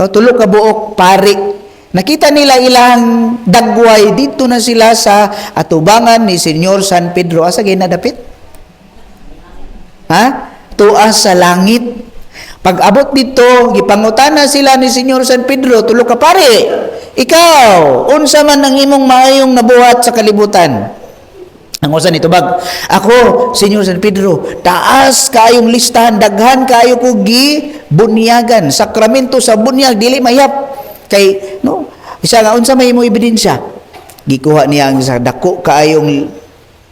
O, tulo ka buok pari. Nakita nila ilang dagway, dito na sila sa atubangan ni Senyor San Pedro. Asa ginadapit? Ha? Tuas sa langit. Pag abot dito, gipangutana sila ni Senyor San Pedro, tulo ka pari. Ikaw, unsa man ang imong maayong nabuhat sa kalibutan? Ang usa nito bag, ako, Senyor San Pedro, taas kaayong listahan, daghan kaayo ko bunyagan, sakramento sa bunyag, dili mayap. Kay, no, isa nga, unsa may mo ebidensya? Gikuha niya ang sa dako kaayong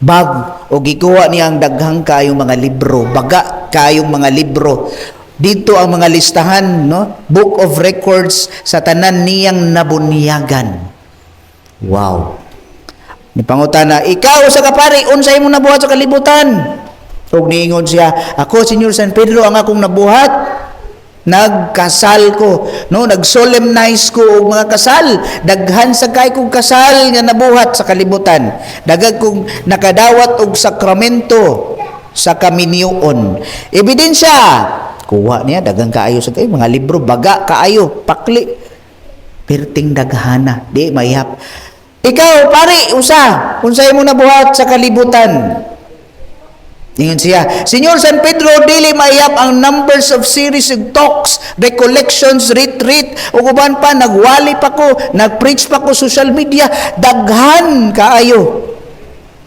bag, o gikuha niya ang daghang kaayong mga libro, baga kaayong mga libro. Dito ang mga listahan, no? Book of Records sa tanan niyang nabunyagan. Wow. Ni pangutana, ikaw sa kapari, unsay mo nabuhat sa kalibutan? Ug niingon siya, ako, Senyor San Pedro, ang akong nabuhat. Nagkasal ko, no, nag-solemnize ko og mga kasal, daghan sa kay kong kasal nga nabuhat sa kalibutan, dagag kong nakadawat og sakramento sa kaminyoon. Ebidensya, kuha niya daghang kaayo sa kay mga libro, baga kaayo, pakli, perting daghana, di mayap. Ikaw pare, unsay mo nabuhat sa kalibutan? Ingon siya, Senyor San Pedro, dili mayap ang numbers of series of talks, recollections, retreat, o uban pa, nagwali pa ko, nagpreach pa ko social media, daghan kaayo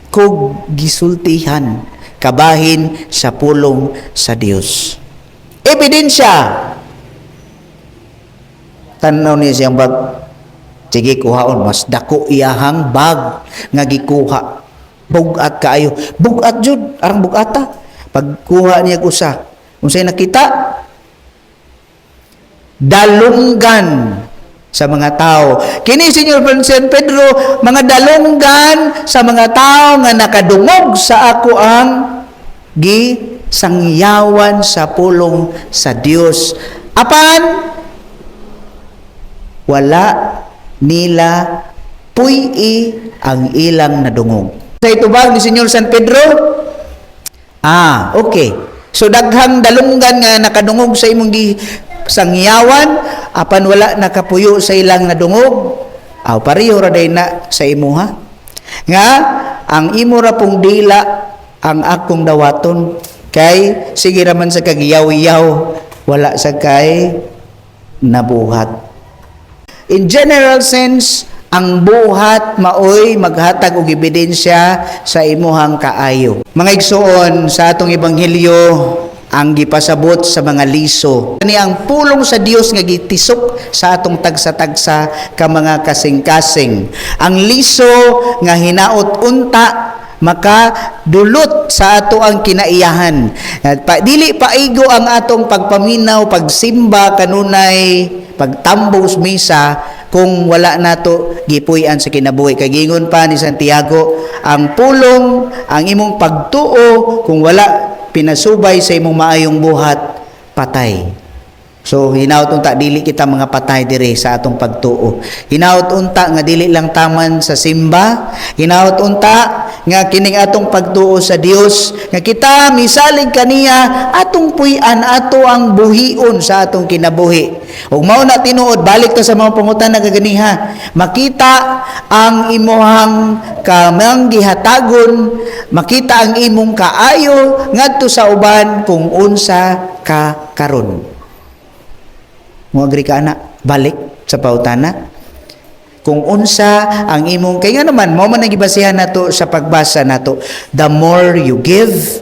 kog gisultihan, kabahin sa pulong sa Dios. Ebidensya. Tanaw niya siyang bag, sige kuhaon, mas dako iyahang bag nga gikuha. Bugat kaayo, bugat jud, arang bugata. Pagkuha niya usa, unsay nakita? Dalunggan sa mga tao. Kini Senyor San Pedro, mga dalunggan sa mga tao nga nakadungog sa ako ang gisangyawan sa pulong sa Dios. Apan wala nila puy ang ilang nadungog. Sa itubag ni Senyor San Pedro, okay. So daghang dalunggan nga nakadungog sa imong sangyawan, apan wala nakapuyo sa ilang nadungog, pareho ra day na sa imuha. Nga ang imo ra pong dila ang akong dawaton, kay sige raman sa kagiyaw-yaw, wala sa kay nabuhat. In general sense, ang buhat maoy maghatag og ebidensya sa imuhang kaayo. Mga igsoon, sa atong ebanghelyo, ang gipasabot sa mga liso. Kani ang pulong sa Dios nga gitisok sa atong tagsa-tagsa ka mga kasing-kasing. Ang liso nga hinaot unta makadulot sa ato ang kinaiyahan. Dili paigo ang atong pagpaminaw, pagsimba kanunay, pagtambong misa kung wala nato gipuy-an sa kinabuhi. Kay gingon pa ni Santiago, ang pulong, ang imong pagtuo, kung wala pinasubay sa imong maayong buhat, patay. So hinaut unta dili kita mga patay dire sa atong pagtuo. Hinaut unta nga dili lang taman sa simba, hinaut unta nga kining atong pagtuo sa Dios nga kita misalig kaniya atong puy-an, ato ang buhion sa atong kinabuhi. Ug mao na tinuod, balik ta sa mga pangutana kaganiha, makita ang imuhang kamang gihatagon, makita ang imong kaayo ngadto sa uban kung unsa ka karon. Mo agri ka na, balik sa pautana. Kung unsa ang imong, kaya nga naman, mo man nagibasihan nato sa pagbasa nato, the more you give,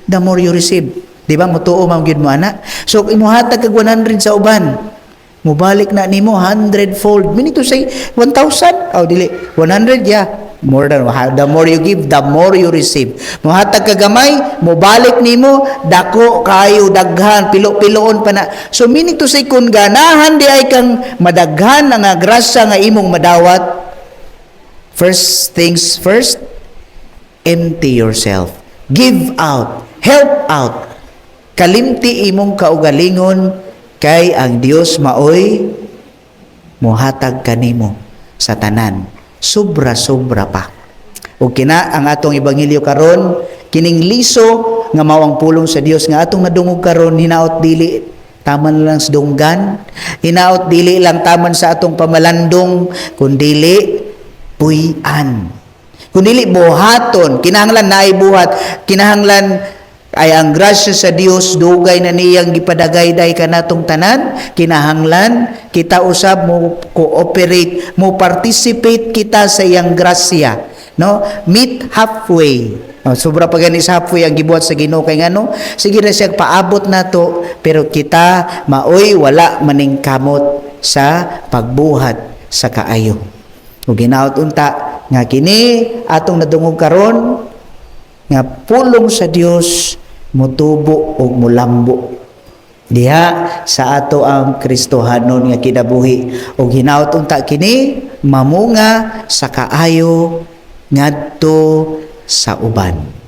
the more you receive. Di ba? Mutuo mang gyud mo ana. So imuhatag kag 100 sa uban, mubalik na nimo 100-fold. Meaning to say 1,000. Dili 100 more than, the more you give, the more you receive. Muhatag ka gamay, mubalik nimo dako kayo, daghan, pilo-piloon pa na. So meaning to say, kung ganahan di ay kang madaghan ang grasya nga imong madawat, first things first, empty yourself, give out, help out, kalimti imong kaugalingon, kay ang Dios maoy muhatag kanimo sa tanan, sobra-sobra pa. O kina ang atong ebanghelyo karon, kining liso nga mao ang pulong sa Dios nga atong nadungog karon, hinaot dili taman lang sa dunggan. Hinaot dili lang taman sa atong pamalandong, kundili puy-an. Kundili buhaton, kinahanglan naay buhat, kinahanglan ay ang grasya sa Dios dugay na niyang gipadagayday kanatong tanan, kinahanglan kita usab mo cooperate, mo participate kita sa iyang grasya, no? Meet halfway. Sobra pa gani sa halfway ang gibuhat sa Ginoo kay ngano, sige na siya paabot nato pero kita maoy wala maning kamot sa pagbuhat sa kaayo. Ug ginaot unta nga kini atong nadungog karon nga pulong sa Dios mutubo og mulambo diha sa ato ang Kristohanon nga kinabuhi. Ug hinaut unta kini mamunga sa kaayo ngadto sa uban.